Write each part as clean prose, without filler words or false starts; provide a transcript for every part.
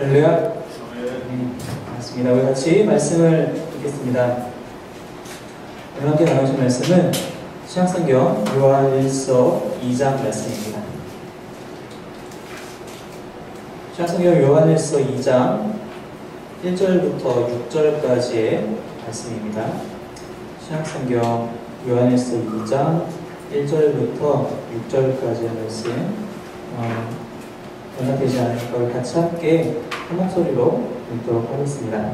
할렐루야. 반갑습니다. 우리 같이 말씀을 읽겠습니다. 오늘 함께 나누실 말씀은 신약성경 요한일서 2장 말씀입니다. 신약성경 요한일서 2장 1절부터 6절까지의 말씀입니다. 신약성경 요한일서 2장 1절부터 6절까지의 말씀 변화되지 않으니까 우리 같이 함께 한 목소리로 읽도록 하겠습니다.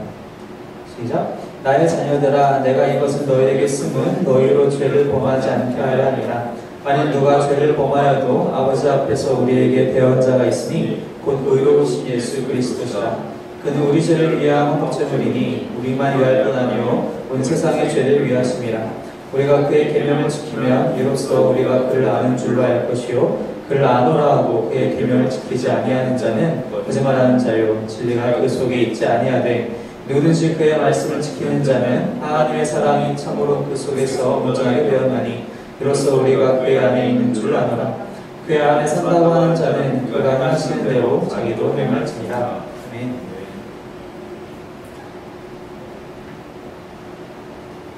시작. 나의 자녀들아, 내가 이것을 너희에게 쓰면 너희로 죄를 범하지 않게 하려 함이라. 만일 누가 죄를 범하여도 아버지 앞에서 우리에게 대언 자가 있으니 곧 의로우신 예수 그리스도시라. 그는 우리 죄를 위한 화목제물이니 우리만 위할 뿐 아니요 온 세상의 죄를 위하심이라. 우리가 그의 계명을 지키면 이로써 우리가 그를 아는 줄로 알 것이요 그를 아노라 하고 그의 계명을 지키지 아니하는 자는 거짓말하는 자요 진리가 그 속에 있지 아니하되 누구든지 그의 말씀을 지키는 자는 하나님의 사랑이 참으로 그 속에서 온전하게 되었나니 이로써 우리가 그의 안에 있는 줄 아노라. 그의 안에 산다고 하는 자는 그가 하시는 대로 자기도 행할지니라. 아멘.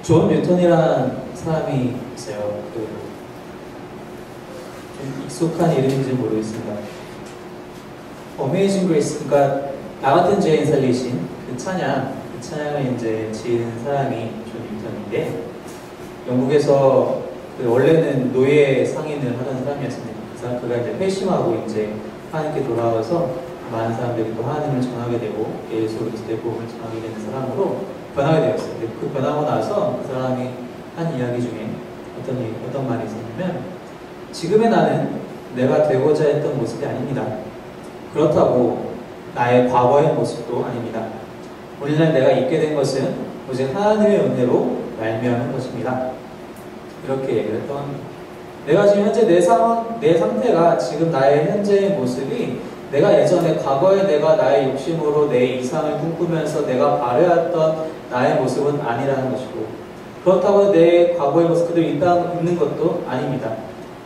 존 뉴턴이라는 사람이 있어요. 좀 익숙한 이름인지 모르겠습니다. 어메이징 그레이스, 그러니까 나 같은 죄인 살리신 그 찬양을 이제 지은 사람이 존 뉴턴인데, 영국에서 원래는 노예 상인을 하던 사람이었습니다. 그래서 그가 이제 회심하고 이제 하나님께 돌아와서 많은 사람들이 또 하나님을 전하게 되고 예수 그리스도의 복음을 전하게 되는 사람으로 변하게 되었어요. 근데 그 변하고 나서 그 사람이 한 이야기 중에 어떤 말이 있었냐면, 지금의 나는 내가 되고자 했던 모습이 아닙니다. 그렇다고 나의 과거의 모습도 아닙니다. 오늘날 내가 있게 된 것은 오직 하나님의 은혜로 말미암은 것입니다. 이렇게 얘기를 했던 겁니다. 내가 지금 현재 내 상태가 지금 나의 현재의 모습이 내가 예전에 과거에 내가 나의 욕심으로 내 이상을 꿈꾸면서 내가 바래왔던 나의 모습은 아니라는 것이고, 그렇다고 내 과거의 모습 그대로 있는 것도 아닙니다.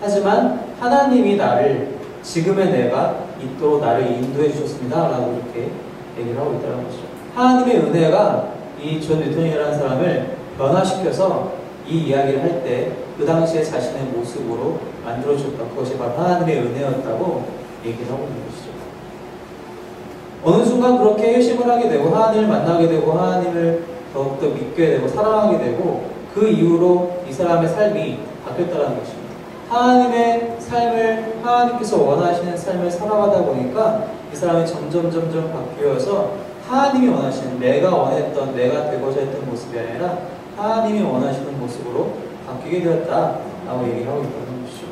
하지만 하나님이 나를 지금의 내가 있도록 나를 인도해 주셨습니다 라고 이렇게 얘기를 하고 있다는 것이죠. 하나님의 은혜가 이 존 뉴턴이라는 사람을 변화시켜서 이 이야기를 할 때 그 당시에 자신의 모습으로 만들어 주셨다. 그것이 바로 하나님의 은혜였다고 얘기를 하고 있는 것이죠. 어느 순간 그렇게 회심을 하게 되고 하나님을 만나게 되고 하나님을 더욱더 믿게 되고 사랑하게 되고, 그 이후로 이 사람의 삶이 바뀌었다는 것입니다. 하나님의 삶을, 하나님께서 원하시는 삶을 살아가다 보니까 이 사람이 점점 바뀌어서 하나님이 원하시는, 내가 원했던, 내가 되고자 했던 모습이 아니라 하나님이 원하시는 모습으로 바뀌게 되었다라고 얘기하고 있다는 것이죠.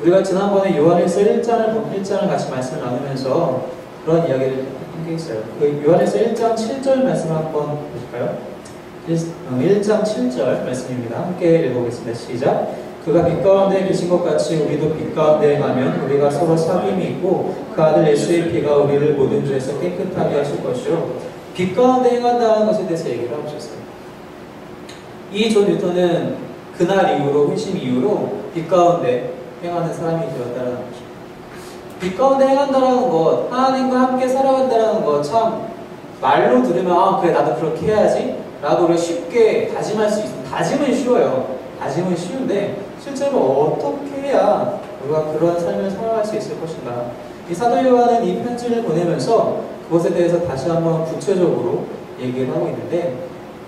우리가 지난번에 요한일서 1장을 같이 말씀을 나누면서 그런 이야기를 한 게 있어요. 그 요한일서 1장 7절 말씀 한번 보실까요? 1장 7절 말씀입니다. 함께 읽어보겠습니다. 시작. 그가 빛 가운데 계신 것 같이 우리도 빛 가운데 행하면 우리가 서로 사귐이 있고 그 아들 예수의 피가 우리를 모든 죄에서 깨끗하게 하실 것이요. 빛 가운데 행한다는 것에 대해서 얘기를 하고 있었어요. 이 존 뉴턴은 그날 이후로, 회심 이후로 빛 가운데 행하는 사람이 되었다는 거죠. 빛 가운데 행한다는 것, 하나님과 함께 살아간다는 것, 참 말로 들으면 그래 나도 그렇게 해야지 라고 우리가 쉽게 다짐할 수 있습니다. 다짐은 쉬워요. 다짐은 쉬운데 실제로 어떻게 해야 우리가 그런 삶을 살아갈 수 있을 것인가. 이 사도 요한은 이 편지를 보내면서 그것에 대해서 다시 한번 구체적으로 얘기를 하고 있는데,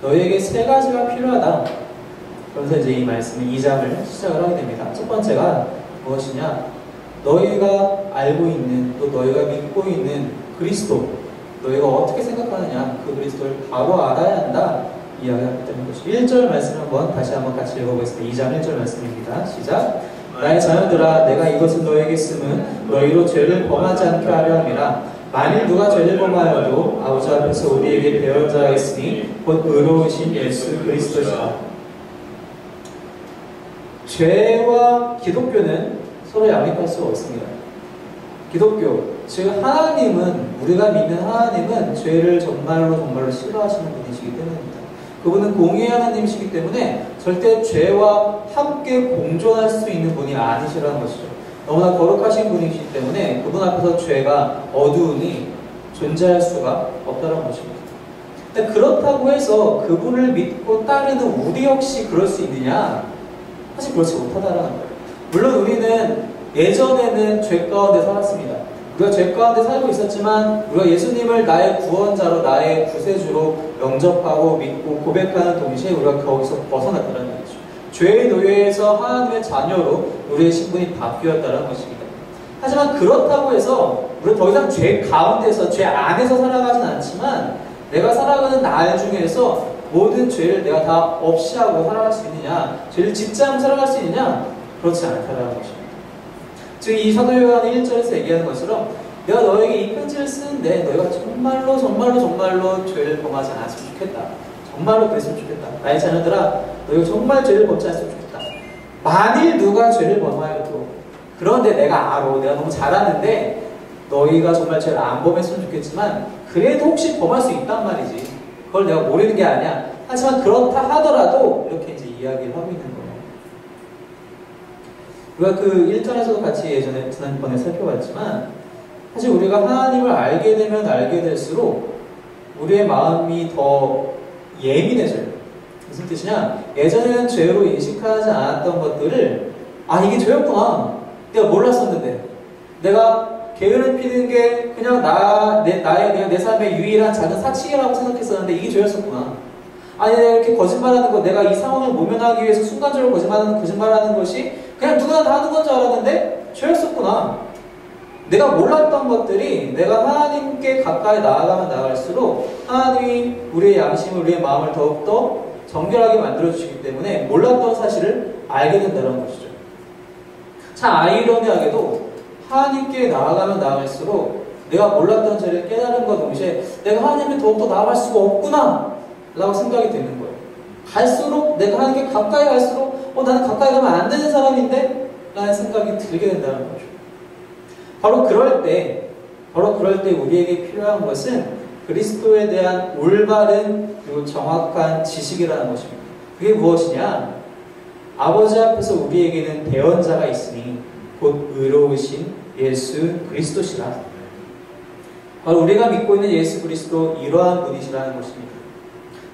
너희에게 3가지가 필요하다. 그래서 이제 이 말씀 2장을 시작을 하게 됩니다. 첫 번째가 무엇이냐? 너희가 알고 있는, 또 너희가 믿고 있는 그리스도, 너희가 어떻게 생각하느냐, 그 그리스도를 바로 알아야 한다 이야기하기 때문에 것이죠. 1절 말씀 다시 한번 같이 읽어보겠습니다. 2장 1절 말씀입니다. 시작. 나의 자녀들아, 내가 이것을 너희에게 쓰면 너희로 죄를 범하지 않게 하려 함이라. 만일 누가 죄를 범하여도 아버지 앞에서 우리에게 대언 자가 있으니 곧 의로우신 예수 그리스도시라. 죄와 기독교는 서로 양립할 수 없습니다. 기독교, 즉 하나님은, 우리가 믿는 하나님은 죄를 정말로 싫어하시는 분이시기 때문입니다. 그분은 공의의 하나님이시기 때문에 절대 죄와 함께 공존할 수 있는 분이 아니시라는 것이죠. 너무나 거룩하신 분이시기 때문에 그분 앞에서 죄가 어두우니 존재할 수가 없다는 것입니다. 그렇다고 해서 그분을 믿고 따르는 우리 역시 그럴 수 있느냐? 사실 그렇지 못하다는 거예요. 물론 우리는 예전에는 죄 가운데 살았습니다. 우리가 죄 가운데 살고 있었지만 우리가 예수님을 나의 구원자로 나의 구세주로 영접하고 믿고 고백하는 동시에 우리가 거기서 벗어났다는 거죠. 죄의 노예에서 하나님의 자녀로 우리의 신분이 바뀌었다는 것입니다. 하지만 그렇다고 해서 우리가 더 이상 죄 가운데서 죄 안에서 살아가진 않지만 내가 살아가는 날 중에서 모든 죄를 내가 다 없이 하고 살아갈 수 있느냐, 죄를 짓지 않고 살아갈 수 있느냐, 그렇지 않다는 것입니다. 즉 이 사도 요한의 1절에서 얘기하는 것처럼 내가 너에게 이 편지를 쓰는데 너희가 정말로 죄를 범하지 않았으면 좋겠다. 정말로 그랬으면 좋겠다. 나의 자녀들아, 너희가 정말 죄를 범지 않았으면 좋겠다. 만일 누가 죄를 범하여도 그런데 내가 알아, 내가 너무 잘 아는데 너희가 정말 죄를 안 범했으면 좋겠지만 그래도 혹시 범할 수 있단 말이지. 그걸 내가 모르는 게 아니야. 하지만 그렇다 하더라도 이렇게 이제 이야기를 하고 있는 거예요. 우리가 그 1장에서도 같이 예전에 지난번에 살펴봤지만 사실 우리가 하나님을 알게 되면 알게 될수록 우리의 마음이 더 예민해져요. 무슨 뜻이냐? 예전에는 죄로 인식하지 않았던 것들을 아 이게 죄였구나. 내가 몰랐었는데 내가 게으름 피는 게 그냥 내 삶의 유일한 작은 사치라고 생각했었는데 이게 죄였었구나. 아니 내가 이렇게 거짓말하는 거 내가 이 상황을 모면하기 위해서 순간적으로 거짓말하는 것이 그냥 누구나 다 하는 건 줄 알았는데 죄였었구나. 내가 몰랐던 것들이 내가 하나님께 가까이 나아가면 나아갈수록 하나님이 우리의 양심을 우리의 마음을 더욱더 정결하게 만들어주시기 때문에 몰랐던 사실을 알게 된다는 것이죠. 참 아이러니하게도 하나님께 나아가면 나아갈수록 내가 몰랐던 죄를 깨달은 것 동시에 내가 하나님께 더욱더 나아갈 수가 없구나 라고 생각이 되는 거예요. 갈수록 내가 하나님께 가까이 갈수록 나는 가까이 가면 안 되는 사람인데 라는 생각이 들게 된다는 거죠. 바로 그럴 때 우리에게 필요한 것은 그리스도에 대한 올바른 그리고 정확한 지식이라는 것입니다. 그게 무엇이냐? 아버지 앞에서 우리에게는 대언자가 있으니 곧 의로우신 예수 그리스도시라. 바로 우리가 믿고 있는 예수 그리스도 이러한 분이시라는 것입니다.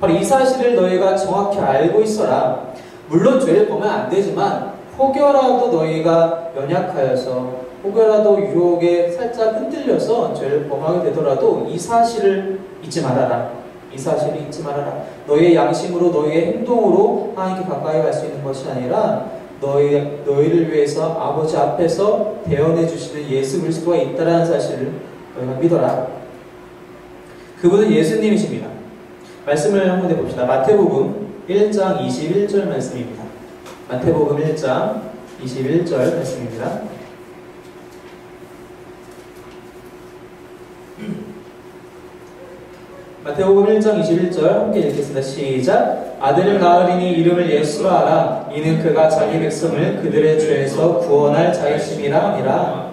바로 이 사실을 너희가 정확히 알고 있어라. 물론 죄를 범하면 안 되지만 혹여라도 너희가 연약하여서 혹여라도 유혹에 살짝 흔들려서 죄를 범하게 되더라도 이 사실을 잊지 말아라. 이 사실을 잊지 말아라. 너희의 양심으로 너희의 행동으로 하나님께 가까이 갈 수 있는 것이 아니라 너희를 위해서 아버지 앞에서 대언해 주시는 예수 그리스도가 있다는 사실을 너희가 믿어라. 그분은 예수님이십니다. 말씀을 한번 해봅시다. 마태복음 1장 21절 말씀입니다. 마태복음 1장 21절 말씀입니다. 마태복음 1장 21절 함께 읽겠습니다. 시작. 아들을 낳으리니 이름을 예수라 하라. 이는 그가 자기 백성을 그들의 죄에서 구원할 자이심이라 하니라.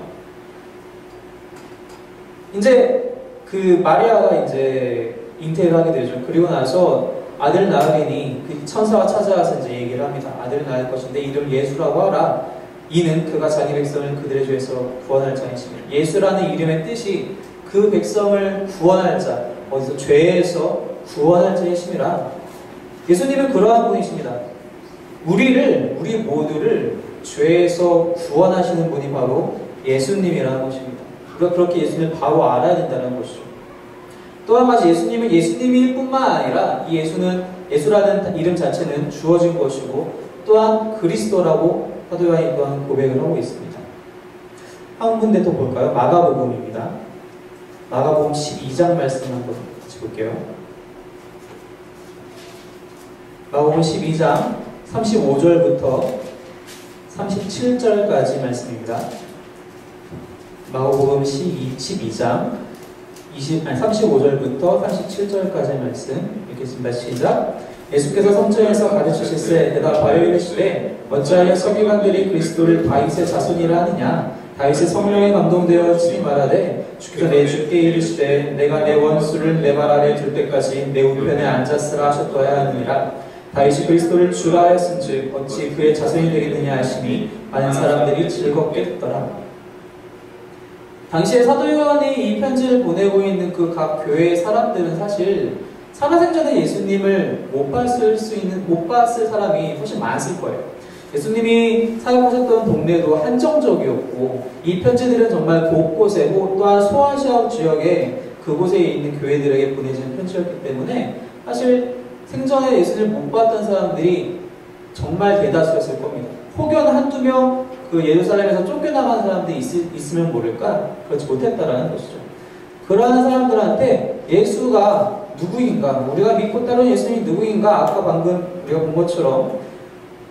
이제 그 마리아가 이제 잉태를 하게 되죠. 그리고 나서 아들을 낳으리니 그 천사가 찾아와서 이제 얘기를 합니다. 아들을 낳을 것인데 이름 예수라고 하라. 이는 그가 자기 백성을 그들의 죄에서 구원할 자이심이라. 예수라는 이름의 뜻이 그 백성을 구원할 자, 어디서 죄에서 구원할 자이심이라. 예수님은 그러한 분이십니다. 우리 모두를 죄에서 구원하시는 분이 바로 예수님이라는 것입니다. 우리가 그렇게 예수님을 바로 알아야 된다는 것이죠. 또 한 가지 예수님은 예수님일 뿐만 아니라 이 예수라는 이름 자체는 주어진 것이고 또한 그리스도라고 사도 요한이 또한 고백을 하고 있습니다. 한 군데 또 볼까요? 마가복음입니다. 마가복음 12장 말씀 한번 같이 볼게요. 마가복음 12장 35절부터 37절까지 말씀입니다. 마가복음 12장 35절부터 37절까지 말씀 읽겠습니다. 시작. 예수께서 성전에서 가르치실세 대답하여 이르시되 어찌하여 서기관들이 그리스도를 다윗의 자손이라 하느냐. 다윗의 성령에 감동되어 친히 말하되 주께서 내 주께 이르시되 내가 내 원수를 내 발 아래 둘 때까지 내 우편에 앉았으라 하셨더야 하느니라. 다윗이 그리스도를 주라 하였은즉 어찌 그의 자손이 되겠느냐 하시니 많은 사람들이 즐겁게 듣더라. 당시에 사도 요한이 이 편지를 보내고 있는 그 각 교회의 사람들은 사실 살아생전에 예수님을 못 봤을 사람이 훨씬 많았을 거예요. 예수님이 사역하셨던 동네도 한정적이었고, 이 편지들은 정말 곳곳에, 또한 소아시아 지역에 그곳에 있는 교회들에게 보내지는 편지였기 때문에 사실 생전에 예수님을 못 봤던 사람들이 정말 대다수였을 겁니다. 혹여나 한두 명 그 예루살렘에서 쫓겨나간 사람들이 있으면 모를까? 그렇지 못했다라는 것이죠. 그러한 사람들한테 예수가 누구인가, 우리가 믿고 따르는 예수님이 누구인가, 아까 방금 우리가 본 것처럼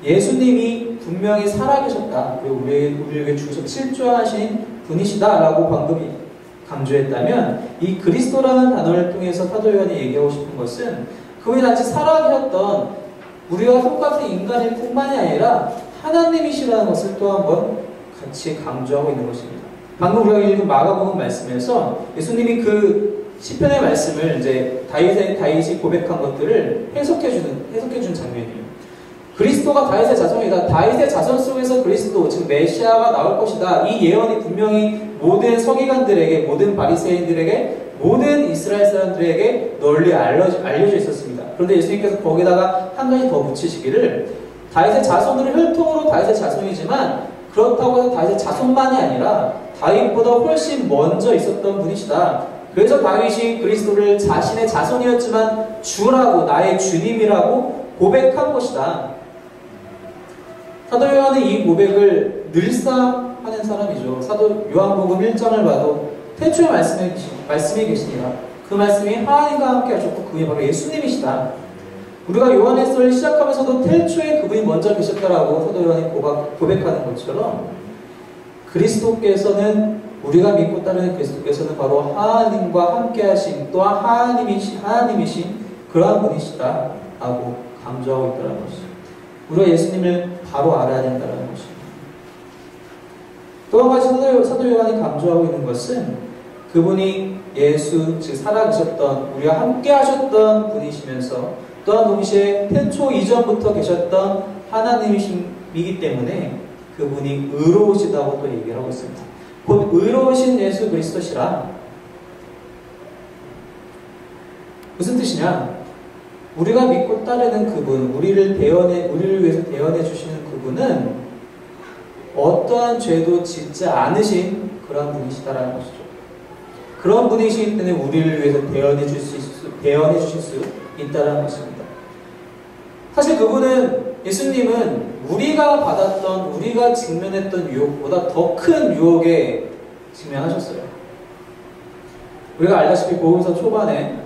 예수님이 분명히 살아계셨다, 그리고 우리에게 주셔서 실존하신 분이시다라고 방금 강조했다면, 이 그리스도라는 단어를 통해서 사도 요한이 얘기하고 싶은 것은 그분이 단지 살아계셨던 우리가 똑같은 인간일 뿐만이 아니라 하나님이시라는 것을 또 한번 같이 강조하고 있는 것입니다. 방금 우리가 읽은 마가복음 말씀에서 예수님이 그 시편의 말씀을 이제 다윗이 고백한 것들을 해석해준 장면이에요. 그리스도가 다윗의 자손이다. 다윗의 자손 속에서 그리스도, 즉 메시아가 나올 것이다. 이 예언이 분명히 모든 서기관들에게, 모든 바리새인들에게, 모든 이스라엘 사람들에게 널리 알려져 있었습니다. 그런데 예수님께서 거기다가 한 가지 더 붙이시기를, 다윗의 자손으로 혈통으로 다윗의 자손이지만 그렇다고 해서 다윗의 자손만이 아니라 다윗보다 훨씬 먼저 있었던 분이시다. 그래서 다윗이 그리스도를 자신의 자손이었지만 주라고, 나의 주님이라고 고백한 것이다. 사도 요한은 이 고백을 늘상 하는 사람이죠. 사도 요한복음 1장을 봐도 태초에 말씀이 계시니라. 그 말씀이 하나님과 함께 하셨고 그분이 바로 예수님이시다. 우리가 요한일서를 시작하면서도 태초에 그분이 먼저 계셨다라고 사도 요한이 고백하는 것처럼, 그리스도께서는, 우리가 믿고 따르는 그리스도께서는 바로 하나님과 함께 하신, 또한 하나님이신 그러한 분이시다 라고 강조하고 있다는 것이죠. 우리가 예수님을 바로 알아야 된다는 것입니다. 또 한 가지 사도 요한이 강조하고 있는 것은 그분이 예수, 즉 살아계셨던, 우리가 함께 하셨던 분이시면서 또한 동시에 태초 이전부터 계셨던 하나님이기 때문에 그분이 의로우시다고 또 얘기를 하고 있습니다. 곧 의로우신 예수 그리스도시라. 무슨 뜻이냐? 우리가 믿고 따르는 그분, 우리를 위해서 대언해 주시는 그분은 어떠한 죄도 짓지 않으신 그런 분이시다라는 것이죠. 그런 분이시기 때문에 우리를 위해서 대언해 주실 수 있다는 것입니다. 사실 그분은, 예수님은 우리가 직면했던 유혹보다 더 큰 유혹에 직면하셨어요. 우리가 알다시피 복음서 초반에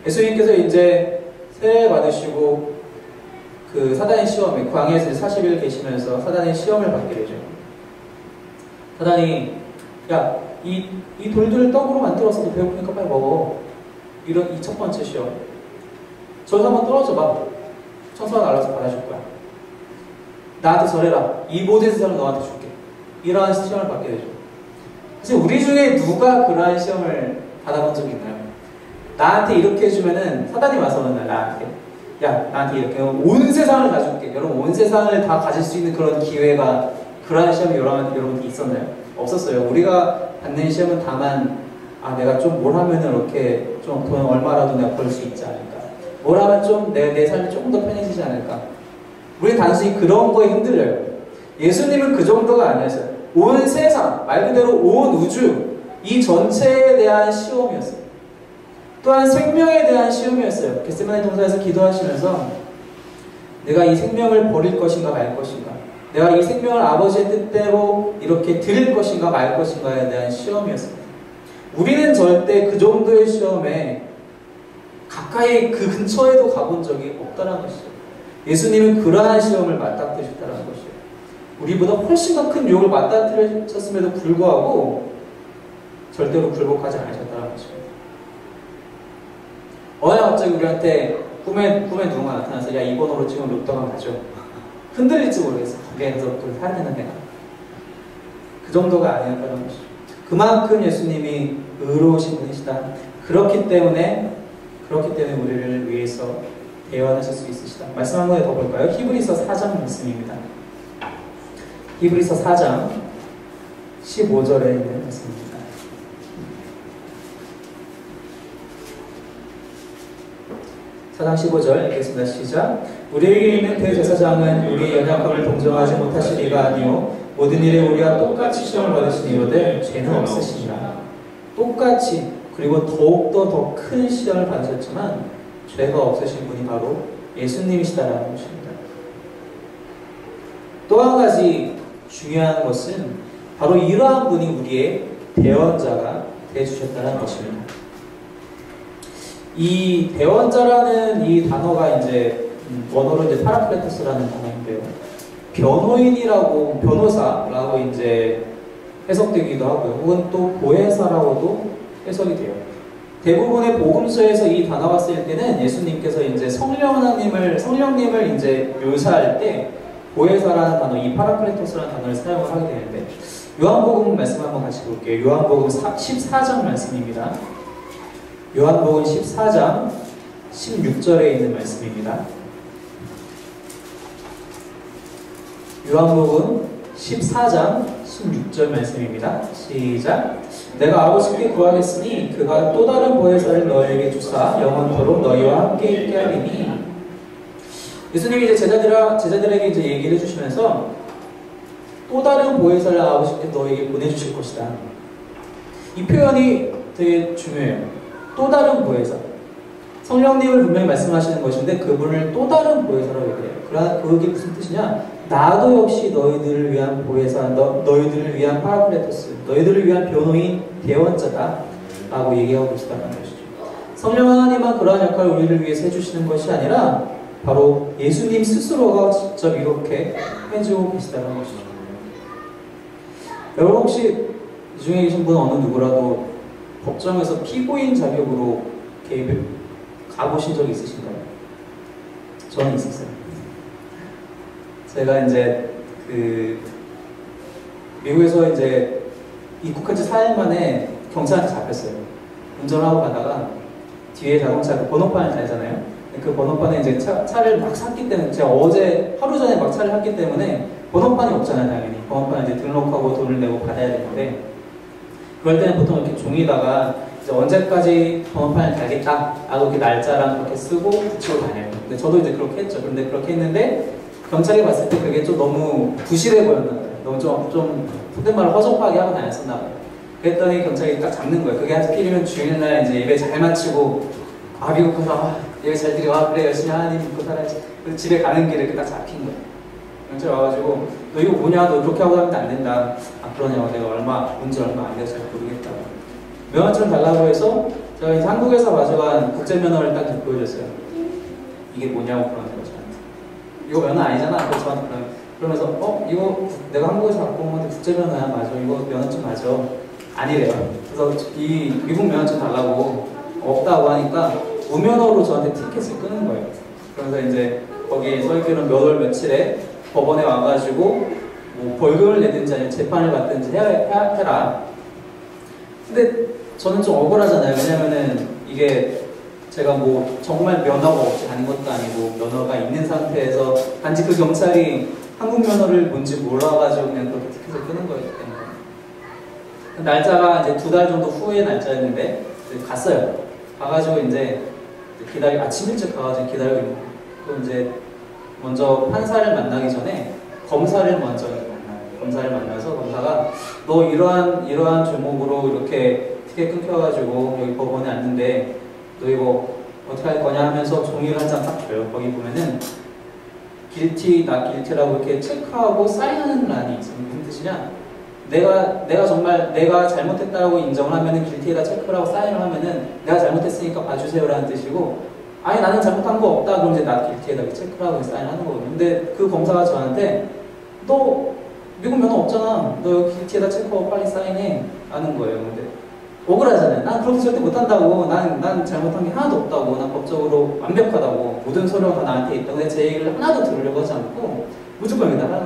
예수님께서 이제 세례 받으시고 그 사단의 시험에, 광야에서 40일 계시면서 사단의 시험을 받게 되죠. 사단이, 야, 이 돌들을 떡으로 만들어서 너 배고프니까 빨리 먹어. 이 첫 번째 시험. 저기서 한번 떨어져봐. 천사가 날아서 받아줄 거야. 나한테 절해라. 이 모든 세상을 너한테 줄게. 이러한 시험을 받게 되죠. 사실 우리 중에 누가 그러한 시험을 받아본 적이 있나요? 나한테 이렇게 해주면은, 사단이 와서 나한테, 야, 나한테 이렇게 온 세상을 다 줄게. 여러분, 온 세상을 다 가질 수 있는 그런 기회가, 그러한 시험이 여러분께 있었나요? 없었어요. 우리가 받는 시험은 다만, 내가 좀 뭘 하면은 이렇게 좀 돈 얼마라도 내가 벌 수 있지 않을까? 뭘 하면 좀 내 삶이 조금 더 편해지지 않을까? 우리는 단순히 그런 거에 흔들려요. 예수님은 그 정도가 아니었어요. 온 세상, 말 그대로 온 우주, 이 전체에 대한 시험이었어요. 또한 생명에 대한 시험이었어요. 겟세마네 동산에서 기도하시면서 내가 이 생명을 버릴 것인가 말 것인가, 내가 이 생명을 아버지의 뜻대로 이렇게 드릴 것인가 말 것인가에 대한 시험이었습니다. 우리는 절대 그 정도의 시험에 가까이 그 근처에도 가본 적이 없다는 것이죠. 예수님은 그러한 시험을 맞닥뜨리셨다는 것이죠. 우리보다 훨씬 더 큰 유혹을 맞닥뜨리셨음에도 불구하고 절대로 굴복하지 않으셨다는 것입니다. 어느 날 갑자기 우리한테 꿈에 누군가 나타나서, 야, 이 번호로 지금 로또가 가죠. 흔들릴지 모르겠어. 거기에서 또 사야 되는 내가. 그 정도가 아니었다는 것이죠. 그만큼 예수님이 의로우신 분이시다. 그렇기 때문에 우리를 위해서 대언하실 수 있으시다. 말씀 한 번 더 볼까요? 히브리서 4장 말씀입니다. 히브리서 4장 15절에 있는 말씀입니다. 4장 15절 읽겠습니다. 시작. 우리에게 있는 대제사장은 우리의 연약함을 동정하지 못하시리가 아니요 모든 일에 우리와 똑같이 시험을 받으시니로되 죄는 없으시니라. 똑같이 그리고 더욱더 더 큰 시험을 받으셨지만 죄가 없으신 분이 바로 예수님이시다라는 것입니다. 또 한 가지 중요한 것은 바로 이러한 분이 우리의 대원자가 되어주셨다는 것입니다. 이 대원자라는 이 단어가 이제 원어로 이제 파라클레토스라는 단어인데요. 변호인이라고, 변호사라고 이제 해석되기도 하고요. 혹은 또 보혜사라고도 해석이 돼요. 대부분의 복음서에서 이 단어가 쓰일 때는 예수님께서 이제 성령님을 이제 묘사할 때 보혜사라는 단어, 이 파라클레토스라는 단어를 사용을 하게 되는데, 요한복음 말씀 한번 같이 볼게요. 요한복음 14장 말씀입니다. 요한복음 14장 16절에 있는 말씀입니다. 요한복음 14장 16절 말씀입니다. 시작. 내가 아버지께 구하겠으니 그가 또 다른 보혜사를 너희에게 주사 영원토록 너희와 함께 있게 하리니. 예수님이 이제 제자들에게 이제 얘기를 해주시면서 또 다른 보혜사를 아버지께 너희에게 보내주실 것이다. 이 표현이 되게 중요해요. 또 다른 보혜사. 성령님을 분명히 말씀하시는 것인데 그분을 또 다른 보혜사라고 얘기해요. 그러나 그게 무슨 뜻이냐? 나도 역시 너희들을 위한 보혜사, 너희들을 위한 파라클레토스, 너희들을 위한 변호인, 대원자다 라고 얘기하고 있다는 것이죠. 성령 하나님은 그러한 역할을 우리를 위해서 해주시는 것이 아니라 바로 예수님 스스로가 직접 이렇게 해주고 계시다는 것이죠. 여러분 혹시 이 중에 계신 분 어느 누구라도 법정에서 피고인 자격으로 개입을 가보신 적 있으신가요? 저는 있었어요. 제가 이제 미국에서 이제 입국한 지 4일 만에 경찰한테 잡혔어요. 운전을 하고 가다가 뒤에 자동차 그 번호판을 달잖아요. 그 번호판에 이제 차를 막 샀기 때문에, 제가 어제 하루 전에 막 차를 샀기 때문에 번호판이 없잖아요, 당연히. 번호판 이제 등록하고 돈을 내고 받아야 되는데, 그럴 때는 보통 이렇게 종이다가 이제 언제까지 번호판을 달겠다 라고 이렇게 날짜랑 그렇게 쓰고 붙이고 다녀요. 근데 저도 이제 그렇게 했죠. 그런데 그렇게 했는데 경찰이 봤을 때 그게 좀 너무 부실해 보였나 봐요. 너무 좀 속된 말로 허접하게 하고 다녔었나 봐요. 그랬더니 경찰이 딱 잡는 거예요. 그게 하필이면 주일날 이제 예배 잘 마치고 미국 가서 예배 잘 드리고 그래 열심히 하나님 믿고 살아야지. 그래서 집에 가는 길에 이렇게 딱 잡힌 거예요. 경찰이 와가지고 너 이거 뭐냐? 너 이렇게 하고 하면 안 된다. 그러냐고. 내가 온지 얼마 안 돼서 잘 모르겠다고. 면허증 달라고 해서 제가 이제 한국에서 가져간 국제면허를 딱 보여줬어요. 이게 뭐냐고 그러는 거죠. 이거 면허 아니잖아. 그래서 저한테 그러면서 이거 내가 한국에서 갖고 온 건데 국제면허야. 맞아. 이거 면허증 맞아. 아니래요. 그래서 이 미국 면허증 달라고 없다고 하니까 무면허로 저한테 티켓을 끄는 거예요. 그래서 이제 거기에 써있기로는 몇 월 며칠에 법원에 와가지고 뭐 벌금을 내든지 아니면 재판을 받든지 해라. 근데 저는 좀 억울하잖아요. 왜냐면은 이게 제가 뭐 정말 면허가 없이 다닌 것도 아니고 면허가 있는 상태에서 단지 그 경찰이 한국 면허를 뭔지 몰라가지고 그냥 그렇게 티켓을 끄는 거였기 때문에. 날짜가 이제 2달 정도 후의 날짜였는데 갔어요. 가가지고 이제 아침 일찍 가가지고 기다리고 있는 거예요. 또 이제 먼저 판사를 만나기 전에 검사를 먼저 만나요. 검사를 만나서 검사가 너 이러한 조목으로 이렇게 티켓 끊겨가지고 여기 법원에 왔는데 너 이거 어떻게 할 거냐 하면서 종이를 한 장 딱 줘요. 거기 보면은 guilty, not guilty라고 이렇게 체크하고 사인하는 란이 있어요. 무슨 뜻이냐? 내가 정말 내가 잘못했다고 인정을 하면은 guilty에다 체크를 하고 사인을 하면은 내가 잘못했으니까 봐주세요라는 뜻이고, 아니 나는 잘못한 거 없다 그럼 이제 not guilty에다 체크를 하고 사인하는 거거든요. 근데 그 검사가 저한테 너 미국 면허 없잖아. 너 guilty에다 체크하고 빨리 사인해 하는 거예요. 근데 억울하잖아요. 난 그렇게 절대 못한다고. 난 잘못한 게 하나도 없다고. 난 법적으로 완벽하다고. 모든 서류가 다 나한테 있다고. 근데 제 얘기를 하나도 들으려고 하지 않고 무조건 여기다 하는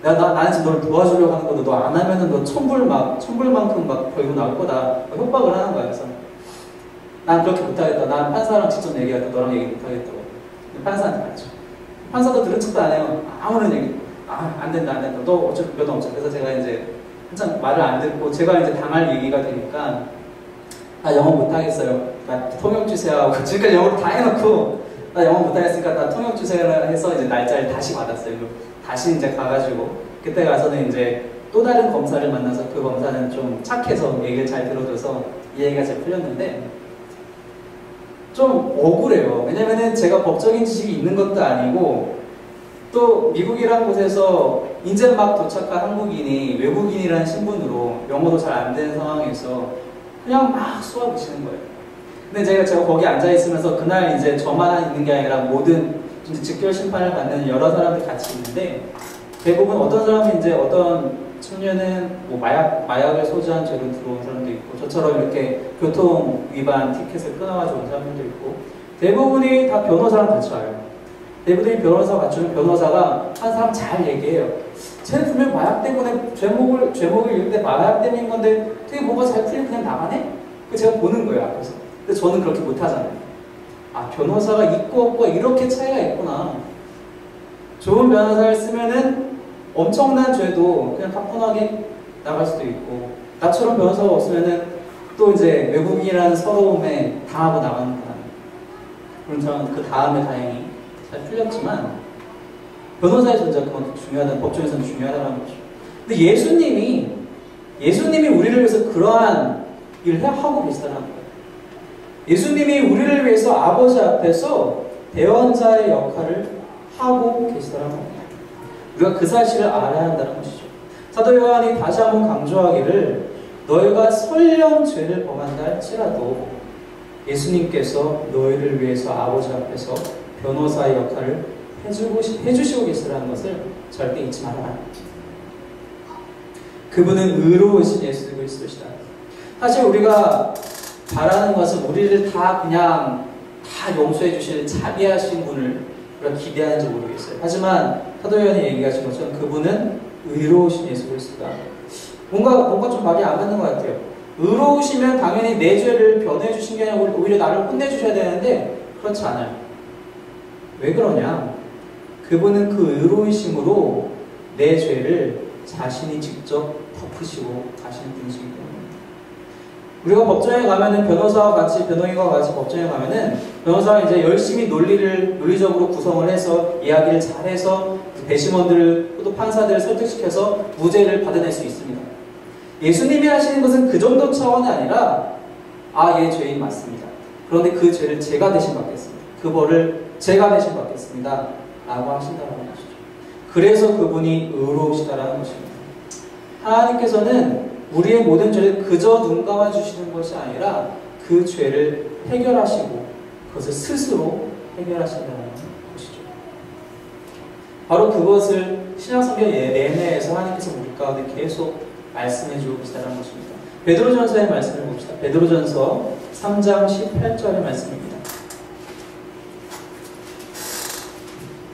거야. 나는 지금 너를 도와주려고 하는 건데 너 안 하면은 너 천불만큼 막 벌금 나올 거다. 협박을 하는 거야. 그래서 난 그렇게 못하겠다. 난 판사랑 직접 얘기하겠다. 너랑 얘기 못하겠다고. 판사한테 말했죠. 판사도 들은 척도 안 해요. 아무런 얘기. 안 된다. 너 어차피 면허 없죠. 그래서 제가 이제 한참 말을 안 듣고 제가 이제 당할 얘기가 되니까 영어 못하겠어요. 나 통역 주세요 하고 지금까지 영어로 다 해놓고 나 영어 못하겠으니까 나 통역 주세요 해서 이제 날짜를 다시 받았어요. 다시 이제 가가지고 그때 가서는 이제 또 다른 검사를 만나서 그 검사는 좀 착해서 얘기를 잘 들어줘서 이 얘기가 잘 풀렸는데 좀 억울해요. 왜냐면은 제가 법적인 지식이 있는 것도 아니고 또 미국이라는 곳에서 이제 막 도착한 한국인이 외국인이라는 신분으로 영어도 잘 안 되는 상황에서 그냥 막 쏘아붙이는 거예요. 근데 제가 거기 앉아있으면서 그날 이제 저만 있는 게 아니라 모든 이제 직결 심판을 받는 여러 사람들 같이 있는데 대부분 어떤 사람은 이제 어떤 청년은 뭐 마약을 소지한 죄로 들어온 사람도 있고 저처럼 이렇게 교통 위반 티켓을 끊어가지고 온 사람들도 있고 대부분이 다 변호사랑 같이 와요. 대부분이 변호사 갖추면 변호사가 한 사람 잘 얘기해요. 쟤는 분명 마약 때문에 죄목을 읽는데 마약 때문인 건데 되게 뭐가 잘 풀리면 그냥 나가네? 그 제가 보는 거예요 앞에서. 근데 저는 그렇게 못하잖아요. 아 변호사가 있고 없고 이렇게 차이가 있구나. 좋은 변호사를 쓰면은 엄청난 죄도 그냥 가뿐하게 나갈 수도 있고 나처럼 변호사가 없으면은 또 이제 외국인이라는 서러움에 당하고 나가는구나. 그럼 저는 그 다음에 다행히 잘 풀렸지만 변호사의 존재가 그만큼 중요하다는 법정에서는 중요하다는 거죠. 근데 예수님이 우리를 위해서 그러한 일을 하고 계시다는 거예요. 예수님이 우리를 위해서 아버지 앞에서 대언자의 역할을 하고 계시다는 겁니다. 우리가 그 사실을 알아야 한다는 것이죠. 사도 요한이 다시 한번 강조하기를 너희가 설령 죄를 범한다 할지라도 예수님께서 너희를 위해서 아버지 앞에서 변호사의 역할을 해주시고 계시다는 것을 절대 잊지 말아라. 그분은 의로우신 예수 그리스도시다. 사실 우리가 바라는 것은 우리를 다 그냥 다 용서해 주실 자비하신 분을 우리가 기대하는지 모르겠어요. 하지만 사도 요한이 얘기하신 것처럼 그분은 의로우신 예수 그리스도다. 뭔가 좀 말이 안 맞는 것 같아요. 의로우시면 당연히 내 죄를 변호해 주신 게 아니라 오히려 나를 혼내 주셔야 되는데 그렇지 않아요. 왜 그러냐? 그분은 그 의로우심으로 내 죄를 자신이 직접 덮으시고 가시는 분이시기 때문에 우리가 법정에 가면은 변호인과 같이 법정에 가면은 변호사가 이제 열심히 논리적으로 구성을 해서 이야기를 잘해서 배심원들을 또 판사들을 설득시켜서 무죄를 받아낼 수 있습니다. 예수님이 하시는 것은 그 정도 차원이 아니라 얘 죄인 맞습니다. 그런데 그 죄를 제가 대신 받겠습니다. 그 벌을 제가 대신 받겠습니다. 라고 하신다는 것이죠. 그래서 그분이 의로우시다라는 것입니다. 하나님께서는 우리의 모든 죄를 그저 눈 감아 주시는 것이 아니라 그 죄를 해결하시고 그것을 스스로 해결하신다는 것이죠. 바로 그것을 신약성경 내내에서 하나님께서 우리 가운데 계속 말씀해 주고 계시다는 것입니다. 베드로전서의 말씀을 봅시다. 베드로전서 3장 18절의 말씀입니다.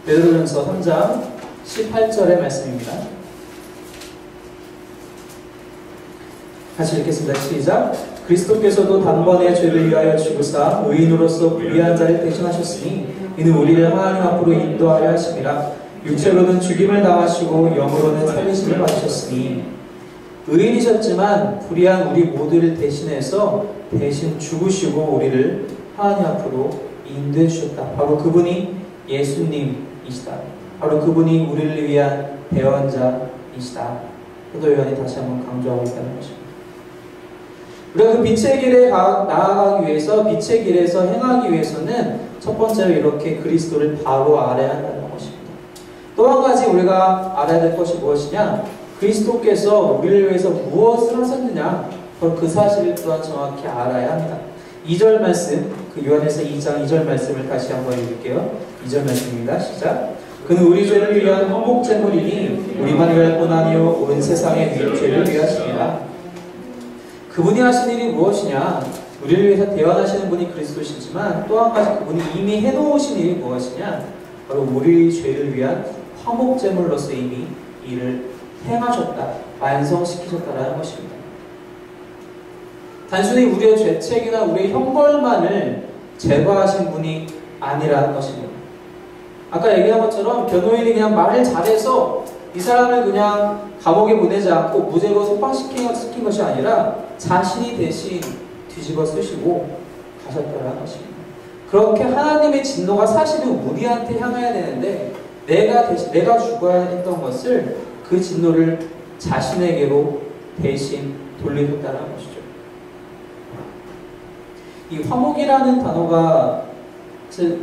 베드로전서 3장 18절의 말씀입니다. 같이 읽겠습니다. 시작. 그리스도께서도 단번에 죄를 위하여 죽으사 의인으로서 불의한 자를 대신하셨으니 이는 우리를 하나님 앞으로 인도하려 하심이라. 육체로는 죽임을 당하시고 영으로는 살리심을 받으셨으니 의인이셨지만 불의한 우리 모두를 대신해서 대신 죽으시고 우리를 하나님 앞으로 인도해 주셨다. 바로 그분이 예수님이시다. 바로 그분이 우리를 위한 대언자이시다. 사도 요한이 다시 한번 강조하고 있다는 것입니다. 우리가 그 빛의 길에 나아가기 위해서 빛의 길에서 행하기 위해서는 첫 번째로 이렇게 그리스도를 바로 알아야 한다는 것입니다. 또 한 가지 우리가 알아야 될 것이 무엇이냐? 그리스도께서 우리를 위해서 무엇을 하셨느냐? 바로 그 사실을 또한 정확히 알아야 합니다. 2절 말씀, 그 요한에서 2장 2절 말씀을 다시 한번 읽을게요. 2절 말씀입니다. 시작. 그는 우리 죄를 위한 헌목제물이니 우리만 위할 뿐 아니요 온 세상의 죄를 위하시니라. 그분이 하신 일이 무엇이냐? 우리를 위해서 대언하시는 분이 그리스도시지만 또 한 가지 그분이 이미 해놓으신 일이 무엇이냐? 바로 우리 죄를 위한 화목제물로서 이미 일을 행하셨다, 완성시키셨다라는 것입니다. 단순히 우리의 죄책이나 우리의 형벌만을 제거하신 분이 아니라는 것입니다. 아까 얘기한 것처럼 변호인이 그냥 말을 잘해서 이 사람을 그냥 감옥에 보내지 않고 무죄로 석방시킨 것이 아니라 자신이 대신 뒤집어 쓰시고 하셨더라는 것입니다. 그렇게 하나님의 진노가 사실은 우리한테 향해야 되는데 내가 죽어야 했던 것을 그 진노를 자신에게로 대신 돌리셨다는 것이죠. 이 화목이라는 단어가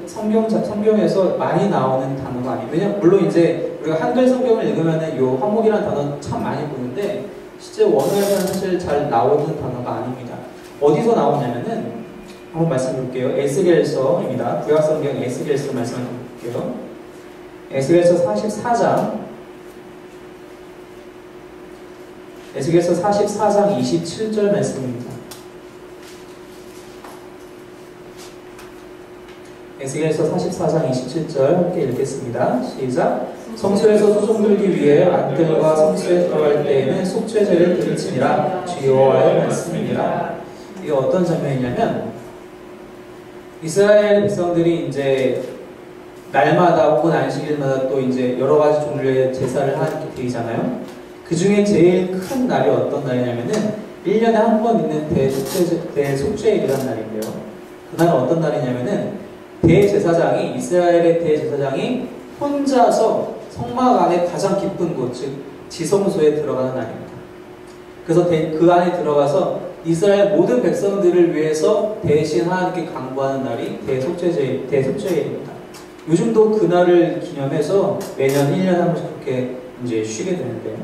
성경에서 많이 나오는 단어가 아니에요. 왜냐면 물론 이제 우리가 한글 성경을 읽으면은 이 화목이라는 단어 참 많이 보는데 실제 원어에서는 사실 잘 나오는 단어가 아닙니다. 어디서 나오냐면은 한번 말씀드릴게요. 에스겔서입니다. 구약성경 에스겔서 말씀을 드릴게요. 에스겔서 44장 에스겔서 44장 27절 말씀입니다. 에스겔서 44장 27절 함께 읽겠습니다. 시작. 성소에서 수종 들기 위해 안뜰과 성소에 들어갈 때에는 속죄제를 드릴지니라 주 여호와의 말씀이니라. 이게 어떤 장면이냐면 이스라엘 백성들이 이제 날마다 혹은 안식일마다 또 이제 여러 가지 종류의 제사를 하게 되잖아요. 그 중에 제일 큰 날이 어떤 날이냐면은 1년에 한 번 있는 대속죄일이라는 날인데요. 그날은 어떤 날이냐면은 대제사장이 이스라엘의 대제사장이 혼자서 성막 안에 가장 깊은 곳, 즉 지성소에 들어가는 날입니다. 그래서 그 안에 들어가서 이스라엘 모든 백성들을 위해서 대신 하나님께 강구하는 날이 대속죄일입니다. 요즘도 그날을 기념해서 매년 1년에 한 번씩 그렇게 이제 쉬게 되는데요.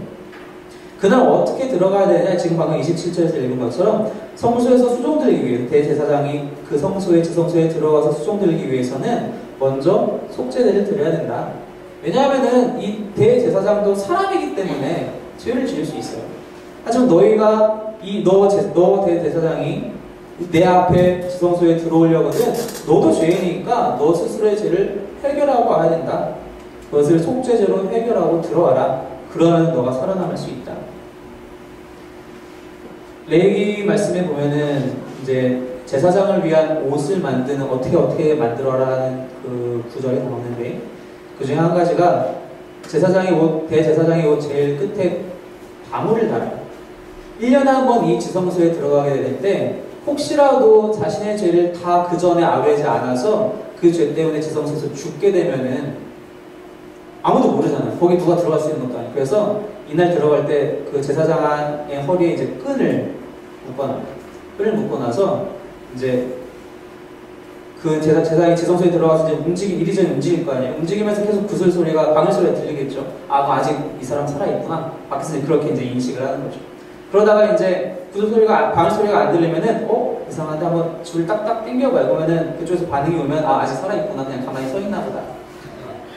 그날 어떻게 들어가야 되냐? 지금 방금 27절에서 읽은 것처럼 성소에서 수종들기 위해 대제사장이 그 성소에 지성소에 들어가서 수종들기 위해서는 먼저 속죄제를 드려야 된다. 왜냐하면은 이 대제사장도 사람이기 때문에 죄를 지을 수 있어요. 하지만 너희가 너 대제사장이 내 앞에 지성소에 들어오려거든 너도 죄인이니까 너 스스로의 죄를 해결하고 와야 된다. 그것을 속죄제로 해결하고 들어와라. 그러면 너가 살아남을 수 있다. 레위기 말씀에 보면은 이제 제사장을 위한 옷을 만드는 어떻게 만들어라는 그 구절이 나오는데 그 중에 한 가지가 대제사장의 옷 제일 끝에 바물을 달아요. 1년에 한 번 이 지성소에 들어가게 될 때 혹시라도 자신의 죄를 다 그 전에 아뢰지 않아서 그 죄 때문에 지성소에서 죽게 되면은 아무도 모르잖아요. 거기 누가 들어갈 수 있는 것도 아니고. 그래서 이날 들어갈 때 그 제사장의 허리에 이제 끈을 묶어놔서 이제 그 제사장이 지성소에 들어가서 이제 이리저리 움직일 거 아니에요. 움직이면서 계속 구슬 소리가, 방울 소리가 들리겠죠. 아, 아직 이 사람 살아있구나. 밖에서 그렇게 이제 인식을 하는 거죠. 그러다가 이제 구슬 소리가, 방울 소리가 안 들리면은, 이상한데 한번 줄을 딱딱 당겨봐요. 그러면은 그쪽에서 반응이 오면, 아직 살아있구나. 그냥 가만히 서 있나 보다.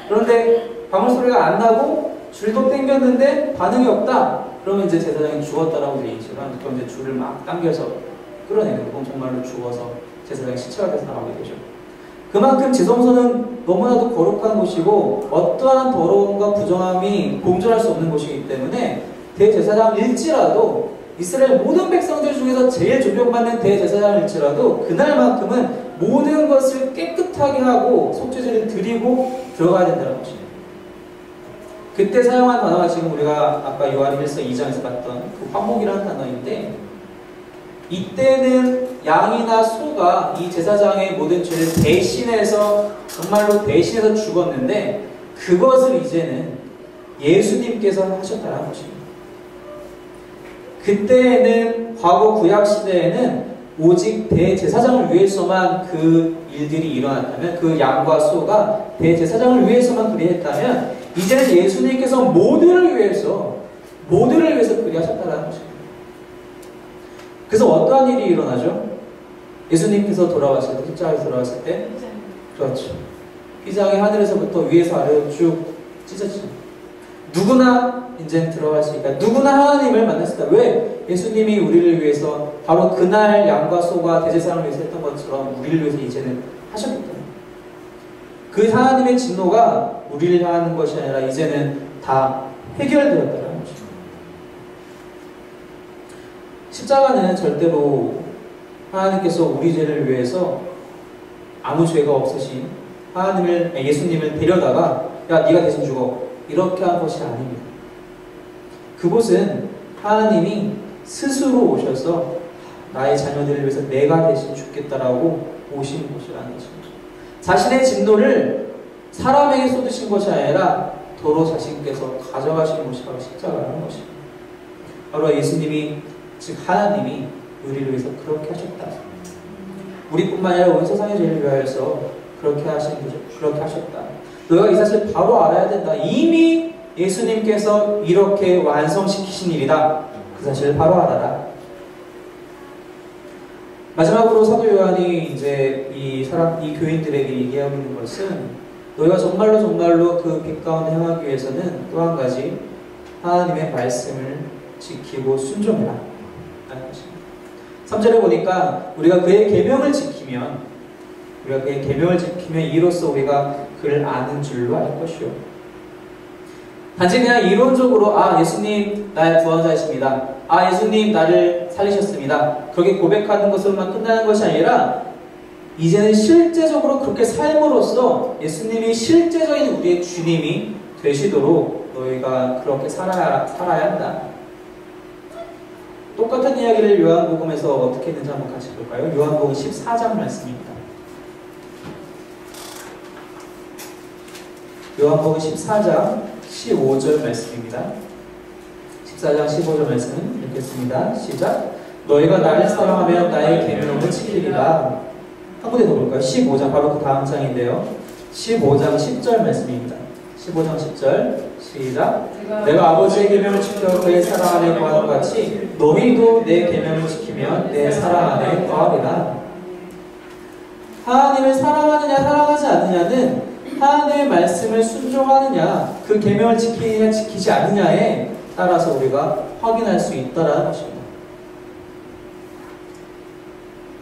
그런데 방울 소리가 안 나고 줄도 당겼는데 반응이 없다. 그러면 이제 제사장이 죽었다라고 인식을 하면 그럼 이제 줄을 막 당겨서 끌어내는 거고 정말로 죽어서 제사장이 시체가 돼서 나오게 되죠. 그만큼 지성소는 너무나도 거룩한 곳이고 어떠한 더러움과 부정함이 공존할 수 없는 곳이기 때문에 대제사장일지라도 이스라엘 모든 백성들 중에서 제일 존경받는 대제사장일지라도 그날만큼은 모든 것을 깨끗하게 하고 속죄제를 드리고 들어가야 된다는 것입니다. 그때 사용한 단어가 지금 우리가 아까 요한일서 2장에서 봤던 그 화목이라는 단어인데 이때는 양이나 소가 이 제사장의 모든 죄를 대신해서 정말로 대신해서 죽었는데 그것을 이제는 예수님께서 하셨다는 것입니다. 그때에는 과거 구약 시대에는 오직 대제사장을 위해서만 그 일들이 일어났다면 그 양과 소가 대제사장을 위해서만 그리했다면 이제는 예수님께서 모두를 위해서 그리하셨다는 것입니다. 그래서 어떠한 일이 일어나죠? 예수님께서 돌아왔을 때, 십자가에서 돌아왔을 때 그렇죠. 휘장이 하늘에서부터 위에서 아래로 쭉 찢어지죠. 누구나 이제 들어갈 수 있다. 누구나 하나님을 만날 수 있다. 왜? 예수님이 우리를 위해서 바로 그날 양과 소가 대제사장을 위해서 했던 것처럼 우리를 위해서 이제는 하셨기 때문에 그 하나님의 진노가 우리를 향하는 것이 아니라 이제는 다 해결되었다는 거죠. 십자가는 절대로 하나님께서 우리 죄를 위해서 아무 죄가 없으신 예수님을 데려다가 야 네가 대신 죽어 이렇게 한 것이 아닙니다. 그곳은 하나님이 스스로 오셔서 나의 자녀들을 위해서 내가 대신 죽겠다라고 오신 것이라는 것입니다. 자신의 진노를 사람에게 쏟으신 것이 아니라 도로 자신께서 가져가신 것이 바로 십자가라는 것입니다. 바로 예수님이, 즉 하나님이 우리를 위해서 그렇게 하셨다. 우리뿐만 아니라 온 세상의 죄를 위하여서 그렇게 하셨다. 너희가 이 사실 바로 알아야 된다. 이미 예수님께서 이렇게 완성시키신 일이다. 그 사실을 바로 알아라. 마지막으로 사도 요한이 이제 이 교인들에게 얘기하고 있는 것은 너희가 정말로 그 빛 가운데 행하기 위해서는 또 한 가지 하나님의 말씀을 지키고 순종해라 라는 것입니다. 3절에 보니까 우리가 그의 계명을 지키면 이로써 우리가 그를 아는 줄로 알 것이요. 단지 그냥 이론적으로 예수님 나의 구원자이십니다. 예수님 나를 살리셨습니다. 그렇게 고백하는 것으로만 끝나는 것이 아니라 이제는 실제적으로 그렇게 삶으로써 예수님이 실제적인 우리의 주님이 되시도록 너희가 그렇게 살아야 한다. 똑같은 이야기를 요한복음에서 어떻게 했는지 한번 같이 볼까요? 요한복음 14장 말씀입니다. 요한복음 14장 15절 말씀입니다. 14장 15절 말씀은 읽겠습니다. 시작. 너희가 나를 사랑하면 나의 계명을 지키리라. 한 군데 더 볼까요? 15장, 바로 그 다음 장인데요. 15장 10절 말씀입니다. 15장 10절 시작. 내가 아버지의 계명을 지켜 그의 사랑 안에 거하는 것 같이 너희도 내 계명을 지키면 내 사랑 안에 거하리라. 하나님을 사랑하느냐 사랑하지 않느냐는 하나님의 말씀을 순종하느냐 그 계명을 지키느냐 지키지 않느냐에 따라서 우리가 확인할 수 있다라는 것입니다.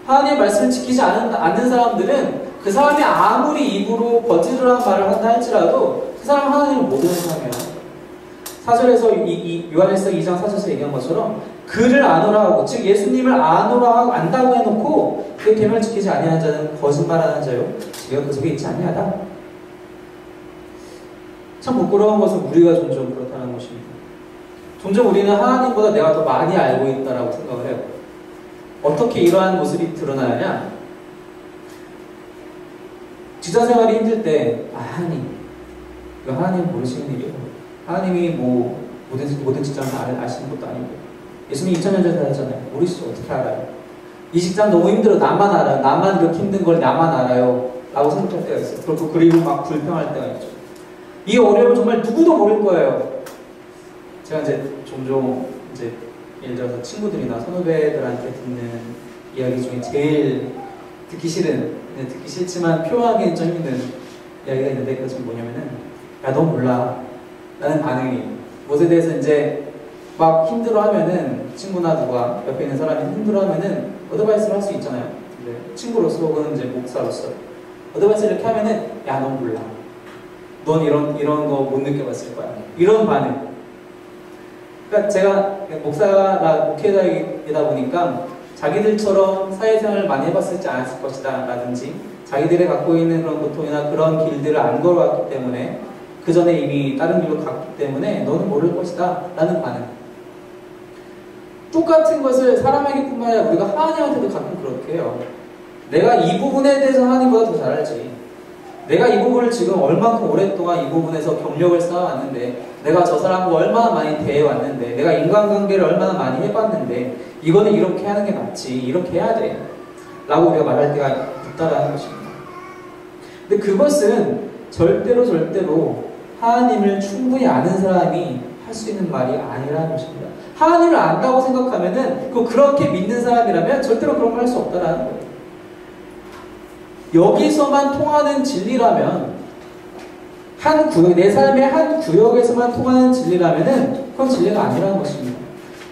하나님의 말씀을 지키지 않는 사람들은 그 사람이 아무리 입으로 거짓이라는 말을 한다 할지라도 그 사람은 하나님을 모르는 사람이에요. 4절에서 이 요한일서 2장 4절에서 얘기한 것처럼 그를 아노라 하고, 즉 예수님을 아노라 하고 안다고 해놓고 그 계명을 지키지 아니하는 자는 거짓말하는 자요 지가 그 속에 있지 아니하다. 참 부끄러운 것은 우리가 종종 그렇다는 것입니다. 종종 우리는 하나님보다 내가 더 많이 알고 있다라고 생각을 해요. 어떻게 이러한 모습이 드러나느냐? 직장생활이 힘들 때 하나님, 이거 하나님 모르시는 일이에요. 하나님이 모든 직장을 다 아시는 것도 아니고 예수님 2000년 전에 살았잖아요. 모르시죠? 어떻게 알아요? 이 직장 너무 힘들어. 나만 알아요. 나만 이렇게 힘든 걸 나만 알아요 라고 생각할 때가 있어요. 그리고 막 불평할 때가 있죠. 이 어려움을 정말 누구도 모를 거예요. 제가 종종 예를 들어서 친구들이나 선후배들한테 듣는 이야기 중에 제일 듣기 싫지만 표현하기는 좀 힘든 이야기가 있는데, 그것은 뭐냐면은 야, 너 몰라 라는 반응이, 무엇에 대해서 막 힘들어하면은 친구나 누가 옆에 있는 사람이 힘들어하면은 어드바이스를 할 수 있잖아요. 친구로서 혹은 목사로서 어드바이스를 이렇게 하면은 야, 넌 몰라, 넌 이런 거 못 느껴봤을 거야, 이런 반응. 그러니까 제가 목회자이다 보니까 자기들처럼 사회생활을 많이 해봤을지 않았을 것이다 라든지 자기들이 갖고 있는 그런 고통이나 그런 길들을 안 걸어왔기 때문에 그 전에 이미 다른 길로 갔기 때문에 너는 모를 것이다 라는 반응. 똑같은 것을 사람에게 뿐만 아니라 우리가 하나님한테도 가끔 그렇게 해요. 내가 이 부분에 대해서 하나님보다 더 잘 알지. 내가 이 부분을 지금 얼만큼 오랫동안 이 부분에서 경력을 쌓아왔는데, 내가 저 사람과 얼마나 많이 대해왔는데, 내가 인간관계를 얼마나 많이 해봤는데, 이거는 이렇게 하는 게 맞지, 이렇게 해야 돼 라고 우리가 말할 때가 있다라는 것입니다. 근데 그것은 절대로 하나님을 충분히 아는 사람이 할 수 있는 말이 아니라는 것입니다. 하나님을 안다고 생각하면은 그렇게 믿는 사람이라면 절대로 그런 걸 할 수 없다라는 거예요. 여기서만 통하는 진리라면, 내 삶의 한 구역에서만 통하는 진리라면은 그건 진리가 아니라는 것입니다.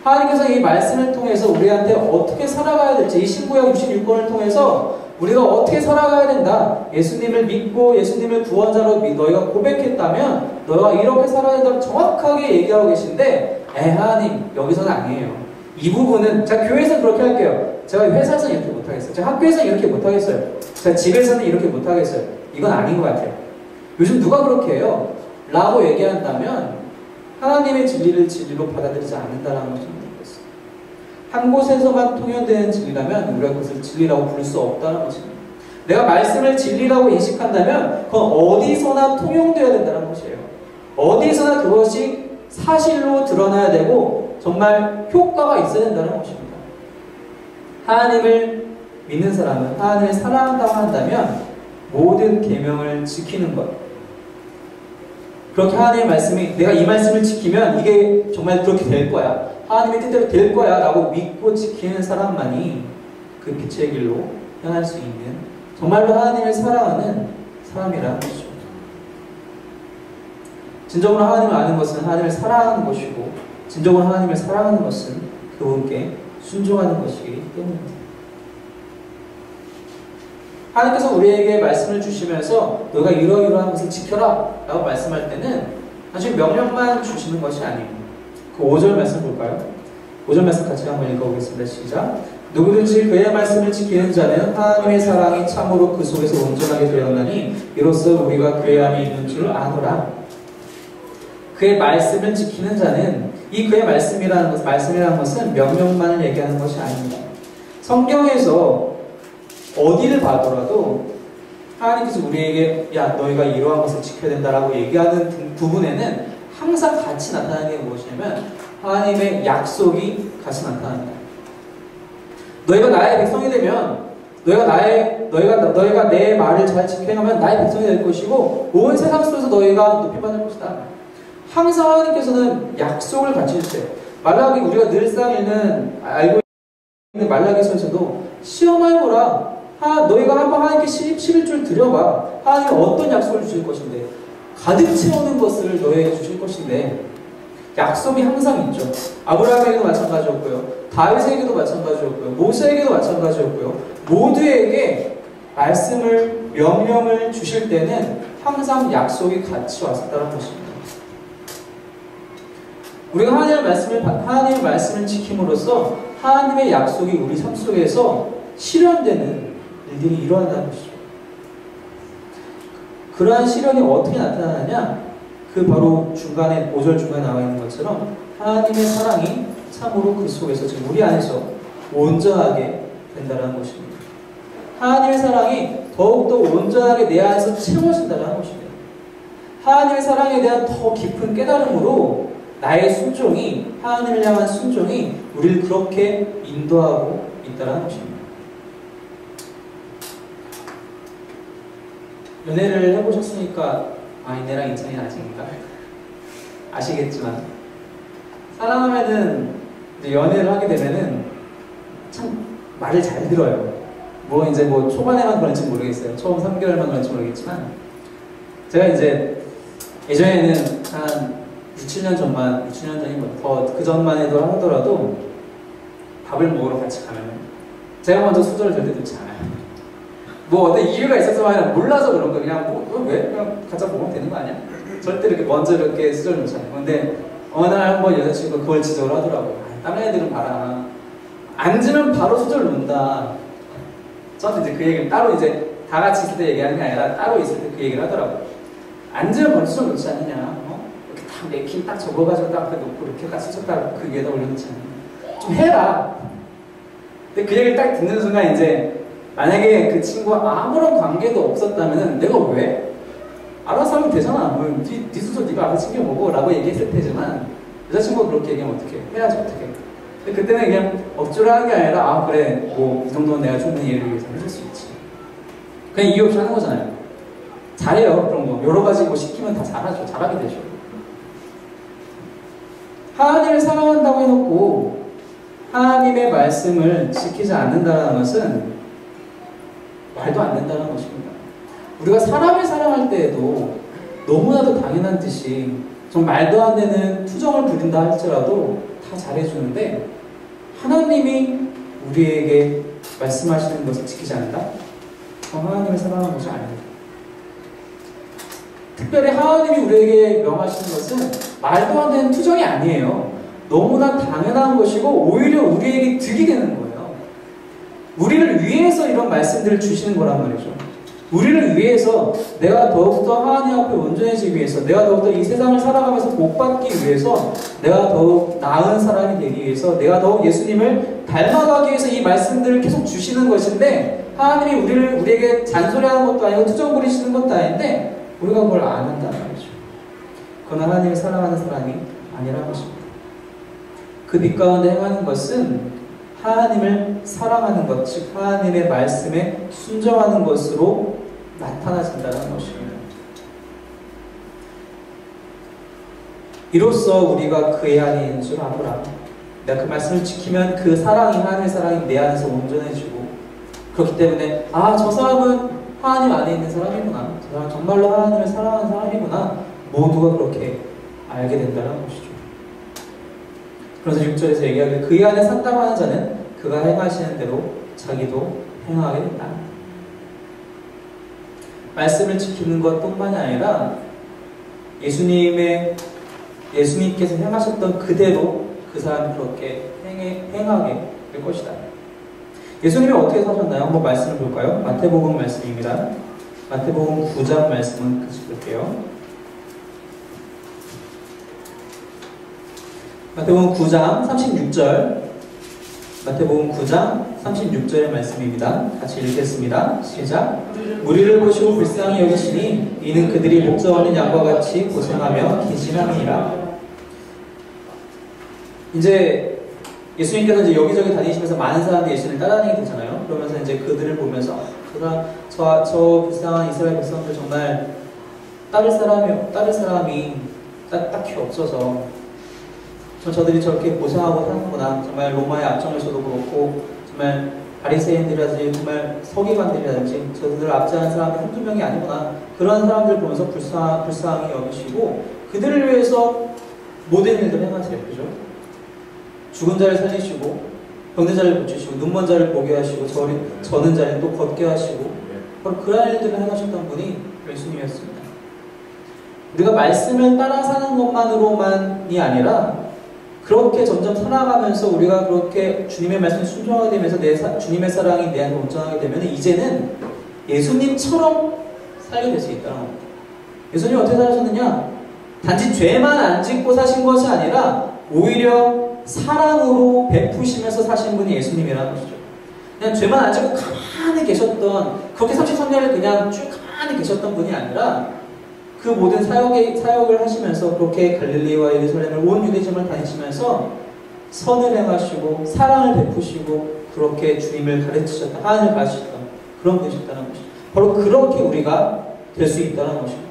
하나님께서 이 말씀을 통해서 우리한테 어떻게 살아가야 될지, 이 신구약 66권을 통해서 우리가 어떻게 살아가야 된다, 예수님을 믿고 예수님을 구원자로 너희가 고백했다면 너희가 이렇게 살아야 된다고 정확하게 얘기하고 계신데, 하나님 여기서는 아니에요. 이 부분은 제가 교회에서 그렇게 할게요. 제가 회사에서는 이렇게 못하겠어요. 제가 학교에서는 이렇게 못하겠어요. 제가 집에서는 이렇게 못하겠어요. 이건 아닌 것 같아요. 요즘 누가 그렇게 해요? 라고 얘기한다면 하나님의 진리를 진리로 받아들이지 않는다는 것을 말하고 있어요. 한 곳에서만 통용되는 진리라면 우리가 그것을 진리라고 부를 수 없다는 것입니다. 내가 말씀을 진리라고 인식한다면 그건 어디서나 통용되어야 된다는 것이에요. 어디서나 그것이 사실로 드러나야 되고 정말 효과가 있어야 된다는 것입니다. 하나님을 믿는 사람은 하나님을 사랑한다고 한다면 모든 계명을 지키는 것. 그렇게 하나님의 말씀이 내가 이 말씀을 지키면 이게 정말 그렇게 될 거야. 하나님의 뜻대로 될 거야 라고 믿고 지키는 사람만이 그 빛의 길로 향할 수 있는 정말로 하나님을 사랑하는 사람이라는 것이죠. 진정으로 하나님을 아는 것은 하나님을 사랑하는 것이고 진정으로 하나님을 사랑하는 것은 그분께 순종하는 것이기 때문입니다. 하나님께서 우리에게 말씀을 주시면서 너가 이러이러한 것을 지켜라 라고 말씀할 때는 사실 명령만 주시는 것이 아닙니다. 그 5절 말씀 볼까요? 5절 말씀 같이 한번 읽어보겠습니다. 시작. 누구든지 그의 말씀을 지키는 자는 하나님의 사랑이 참으로 그 속에서 온전하게 되었나니 이로써 우리가 그의 안에 있는 줄 아노라. 그의 말씀을 지키는 자는 이 그의 말씀이라는 것은 명령만을 얘기하는 것이 아닙니다. 성경에서 어디를 봐더라도 하나님께서 우리에게 야 너희가 이러한 것을 지켜야 된다라고 얘기하는 부분에는 항상 같이 나타나는 게 무엇이냐면 하나님의 약속이 같이 나타납니다. 너희가 나의 백성이 되면 너희가 내 말을 잘 지켜가면 나의 백성이 될 것이고 온 세상 속에서 너희가 높임받을 것이다. 항상 하나님께서는 약속을 같이 주세요. 말라기 우리가 늘상 알고 있는 말라기서에서도 시험해보라. 너희가 한번 하나님께 11줄 드려봐. 하나님은 어떤 약속을 주실 것인데 가득 채우는 것을 너희에게 주실 것인데 약속이 항상 있죠. 아브라함에게도 마찬가지였고요. 다윗에게도 마찬가지였고요. 모세에게도 마찬가지였고요. 모두에게 말씀을 명령을 주실 때는 항상 약속이 같이 왔었다는 것입니다. 우리가 하나님의 말씀을 지킴으로써 하나님의 약속이 우리 삶 속에서 실현되는 일들이 일어난다는 것이죠. 그러한 실현이 어떻게 나타나느냐? 그 바로 중간에 5절 중간에 나와 있는 것처럼 하나님의 사랑이 참으로 그 속에서 지금 우리 안에서 온전하게 된다는 것입니다. 하나님의 사랑이 더욱더 온전하게 내 안에서 채워진다는 것입니다. 하나님의 사랑에 대한 더 깊은 깨달음으로 나의 순종이 하나님을 향한 순종이 우리를 그렇게 인도하고 있다는 것입니다. 연애를 해보셨으니까 내랑 인천이 아직인가? 아시겠지만 사랑하면은 이제 연애를 하게 되면은 참 말을 잘 들어요. 이제 초반에만 그런지 모르겠어요. 처음 3개월만 그런지 모르겠지만 제가 이제 예전에는 한 6, 7년 전이 더 그 전만 해도 하더라도 밥을 먹으러 같이 가면 제가 먼저 수저를 절대 놓지 않아요. 어떤 이유가 있어서 아니라 몰라서 그런 거 그냥 왜? 그냥 각자 먹으면 되는 거 아니야? 절대 이렇게 먼저 이렇게 수저를 놓지 않아요. 근데 어느 날 한번 여자친구가 그걸 지적을 하더라고요. 다른 애들은 봐라. 앉으면 바로 수저를 놓는다. 저한테 이제 그 얘기를 따로 이제 다 같이 있을 때 얘기하는 게 아니라 따로 있을 때 그 얘기를 하더라고요. 앉으면 바로 수저를 놓지 않느냐. 이렇게 딱 내키 딱 접어가지고 딱 앞에 놓고 이렇게 딱 수저 딱 그 위에다 올려놓지 않느냐. 좀 해라. 근데 그 얘기를 딱 듣는 순간 이제 만약에 그 친구와 아무런 관계도 없었다면 내가 왜? 알아서 하면 되잖아. 네 수저 네가 앞에 챙겨 먹어 라고 얘기했을 테지만 여자친구가 그렇게 얘기하면 어떡해? 해야지 어떡해? 근데 그때는 그냥 억지로 하는 게 아니라 그래 이 정도는 내가 충분히 얘를 위해서 해줄 수 있지. 그냥 이유 없이 하는 거잖아요. 잘해요. 그런 거 여러 가지 시키면 다 잘하게 되죠. 하나님을 사랑한다고 해놓고 하나님의 말씀을 지키지 않는다는 것은 말도 안 된다는 것입니다. 우리가 사람을 사랑할 때에도 너무나도 당연한 듯이 좀 말도 안 되는 투정을 부린다 할지라도 다 잘해주는데 하나님이 우리에게 말씀하시는 것을 지키지 않는다? 하나님을 사랑하는 것이 아닙니다. 특별히 하나님이 우리에게 명하시는 것은 말도 안 되는 투정이 아니에요. 너무나 당연한 것이고 오히려 우리에게 득이 되는 거예요. 우리를 위해서 이런 말씀들을 주시는 거란 말이죠. 우리를 위해서, 내가 더욱더 하나님 앞에 온전해지기 위해서, 내가 더욱더 이 세상을 살아가면서 복받기 위해서, 내가 더욱 나은 사람이 되기 위해서, 내가 더욱 예수님을 닮아가기 위해서 이 말씀들을 계속 주시는 것인데, 하나님이 우리에게 잔소리하는 것도 아니고 투정 부리시는 것도 아닌데 우리가 그걸 안 한다는 거죠. 그건 하나님을 사랑하는 사람이 아니라는 것입니다. 그 빛 가운데 행하는 것은 하나님을 사랑하는 것, 즉 하나님의 말씀에 순종하는 것으로 나타나진다는 것입니다. 이로써 우리가 그의 안에 있는 줄 아노라. 내가 그 말씀을 지키면 그 사랑이, 하나님의 사랑이 내 안에서 온전해지고, 그렇기 때문에 저 사람은 하나님 안에 있는 사람이구나, 저 사람은 정말로 하나님을 사랑하는 사람이구나, 모두가 그렇게 알게 된다는 것이죠. 그래서 6절에서 얘기하기를 그의 안에 산다하는 자는 그가 행하시는 대로 자기도 행하게 된다. 말씀을 지키는 것뿐만이 아니라 예수님께서 행하셨던 그대로 그 사람이 그렇게 행하게 될 것이다. 예수님이 어떻게 사셨나요? 한번 말씀을 볼까요? 마태복음 말씀입니다. 마태복음 9장 말씀은 같이 볼게요. 마태복음 9장 36절, 마태복음 9장 36절의 말씀입니다. 같이 읽겠습니다. 시작. 무리를 보시고 불쌍히 여기시니 이는 그들이 목자 없는 양과 같이 고생하며 기진함이니라. 이제 예수님께서 이제 여기저기 다니시면서 많은 사람들이 예수님을 따라다니게 되잖아요. 그러면서 이제 그들을 보면서 저 불쌍한 이스라엘 백성들 정말 따를 사람이 딱히 없어서 저들이 저렇게 고생하고 사는구나. 정말 로마의 압정에서도 그렇고 정말 바리새인들이라든지 정말 서기관들이라든지 저들 압제하는 사람이 한두 명이 아니구나. 그런 사람들을 보면서 불쌍히 여기시고 그들을 위해서 모든 일들을 행하세요. 그죠? 죽은 자를 살리시고 병든 자를 고치시고 눈먼 자를 보게 하시고 저는 자를 또 걷게 하시고 바로 그런 일들을 행하셨던 분이 예수님이었습니다. 우리가 말씀을 따라 사는 것만으로만이 아니라 그렇게 점점 살아가면서 우리가 그렇게 주님의 말씀에 순종하게 되면서 주님의 사랑이 내 안에 온전하게 되면 이제는 예수님처럼 살게 될 수 있다는 겁니다. 예수님이 어떻게 사셨느냐? 단지 죄만 안 짓고 사신 것이 아니라 오히려 사랑으로 베푸시면서 사신 분이 예수님이라는 것이죠. 그냥 죄만 안 짓고 가만히 계셨던, 그렇게 33년을 그냥 쭉 가만히 계셨던 분이 아니라 그 모든 사역을 하시면서 그렇게 갈릴리와 예루살렘을 온 유대지방을 다니시면서 선을 행하시고 사랑을 베푸시고 그렇게 주님을 가르치셨다, 하나님을 가르치셨던 그런 분이셨다는 것이죠. 바로 그렇게 우리가 될 수 있다는 것입니다.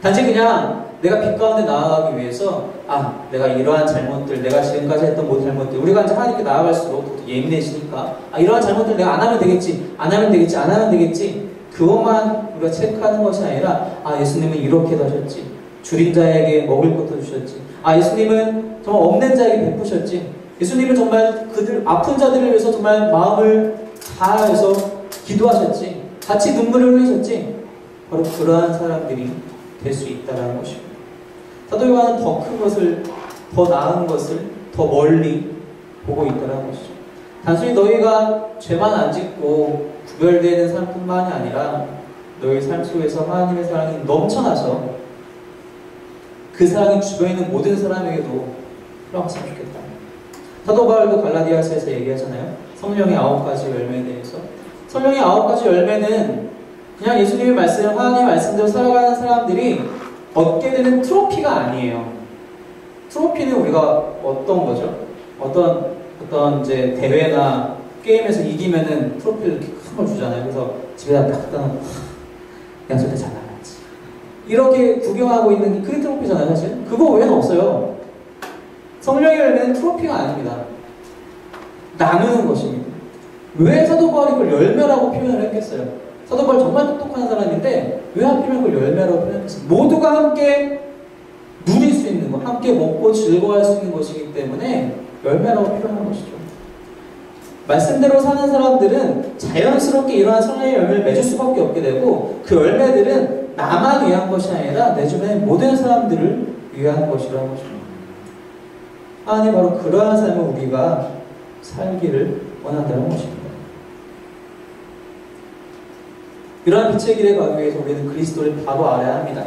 단지 그냥 내가 빛 가운데 나아가기 위해서 내가 이러한 잘못들, 내가 지금까지 했던 모든 잘못들, 우리가 이제 하나님께 나아갈수록 예민해지니까 이러한 잘못들 내가 안 하면 되겠지 그것만 우리가 체크하는 것이 아니라 예수님은 이렇게 하셨지, 줄인 자에게 먹을 것도 주셨지, 예수님은 정말 없는 자에게 베푸셨지, 예수님은 정말 그들 아픈 자들을 위해서 정말 마음을 다해서 기도하셨지, 같이 눈물을 흘리셨지. 바로 그러한 사람들이 될 수 있다는 것입니다. 사도 요한은 더 큰 것을, 더 나은 것을 더 멀리 보고 있다는 것이죠. 단순히 너희가 죄만 안 짓고 구별되는 삶뿐만이 아니라 너희 삶 속에서 하나님의 사랑이 넘쳐나서 그 사랑이 주변에 있는 모든 사람에게도 흘러갔으면 좋겠다. 사도 바울도 갈라디아서에서 얘기하잖아요. 성령의 9가지 열매에 대해서. 성령의 9가지 열매는 그냥 예수님의 말씀, 하나님의 말씀대로 살아가는 사람들이 얻게 되는 트로피가 아니에요. 트로피는 우리가 어떤 거죠? 어떤 이제 대회나 게임에서 이기면은 트로피를 이렇게 큰 걸 주잖아요. 그래서 집에다 딱 갖다 놓고 내가 저때 잘 나갔지, 이렇게 구경하고 있는 그게 트로피잖아요. 사실 그거 외에는 없어요. 성령의 열매는 트로피가 아닙니다. 나누는 것입니다. 왜 사도 바울이 그걸 열매라고 표현을 했겠어요? 사도 바울 정말 똑똑한 사람인데 왜 하필이면 그걸 열매라고 표현했어요? 모두가 함께 누릴 수 있는 것, 함께 먹고 즐거워할 수 있는 것이기 때문에 열매라고 표현한 것이죠. 말씀대로 사는 사람들은 자연스럽게 이러한 성령의 열매를 맺을 수밖에 없게 되고 그 열매들은 나만 위한 것이 아니라 내 주변의 모든 사람들을 위한 것이라는 것입니다. 하나님 바로 그러한 삶을 우리가 살기를 원한다는 것입니다. 이러한 빛의 길에 가기 위해서 우리는 그리스도를 바로 알아야 합니다.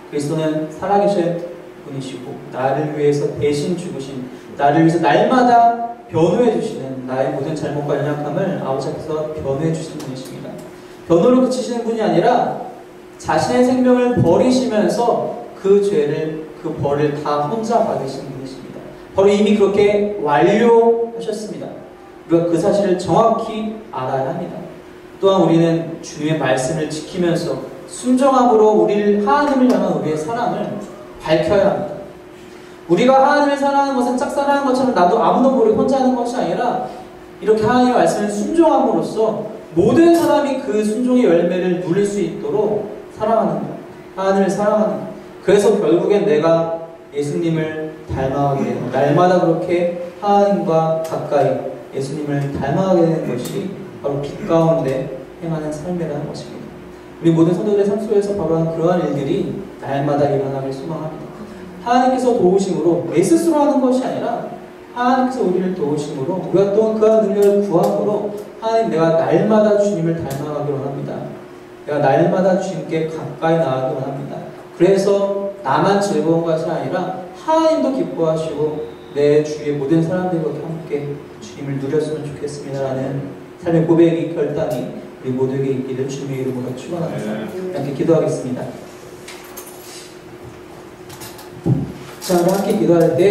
그리스도는 살아계신 분이시고 나를 위해서 대신 죽으신, 나를 위해서 날마다 변호해 주시는, 나의 모든 잘못과 연약함을 아버지 앞에서 변호해 주시는 분이십니다. 변호로 그치시는 분이 아니라 자신의 생명을 버리시면서 그 죄를, 그 벌을 다 혼자 받으시는 분이십니다. 바로 이미 그렇게 완료하셨습니다. 우리가 그 사실을 정확히 알아야 합니다. 또한 우리는 주님의 말씀을 지키면서 순종함으로 우리를, 하나님을 향한 우리의 사랑을 밝혀야 합니다. 우리가 하나님을 사랑하는 것은 짝사랑하는 것처럼 나도 아무도 모르게 혼자 하는 것이 아니라 이렇게 하나님의 말씀을 순종함으로써 모든 사람이 그 순종의 열매를 누릴 수 있도록 사랑하는 것, 하나님을 사랑하는 것. 그래서 결국엔 내가 예수님을 닮아가게 되는, 날마다 그렇게 하나님과 가까이 예수님을 닮아가게 되는 것이 바로 빛 가운데 행하는 삶이라는 것입니다. 우리 모든 성도들의 삶 속에서 바로 그러한 일들이 날마다 일어나길 소망합니다. 하나님께서 도우심으로 내 스스로 하는 것이 아니라 하나님께서 우리를 도우심으로 우리가 또한 그한 능력을 구함으로 하나님, 내가 날마다 주님을 닮아가기 원합니다. 내가 날마다 주님께 가까이 나가기 원합니다. 그래서 나만 즐거운 것이 아니라 하나님도 기뻐하시고 내 주위의 모든 사람들과 함께 주님을 누렸으면 좋겠습니다라는 삶의 고백이, 결단이 우리 모두에게 있기를 주님의 이름으로 축원합니다. 함께 기도하겠습니다. 자, 우리 함께 기도할 때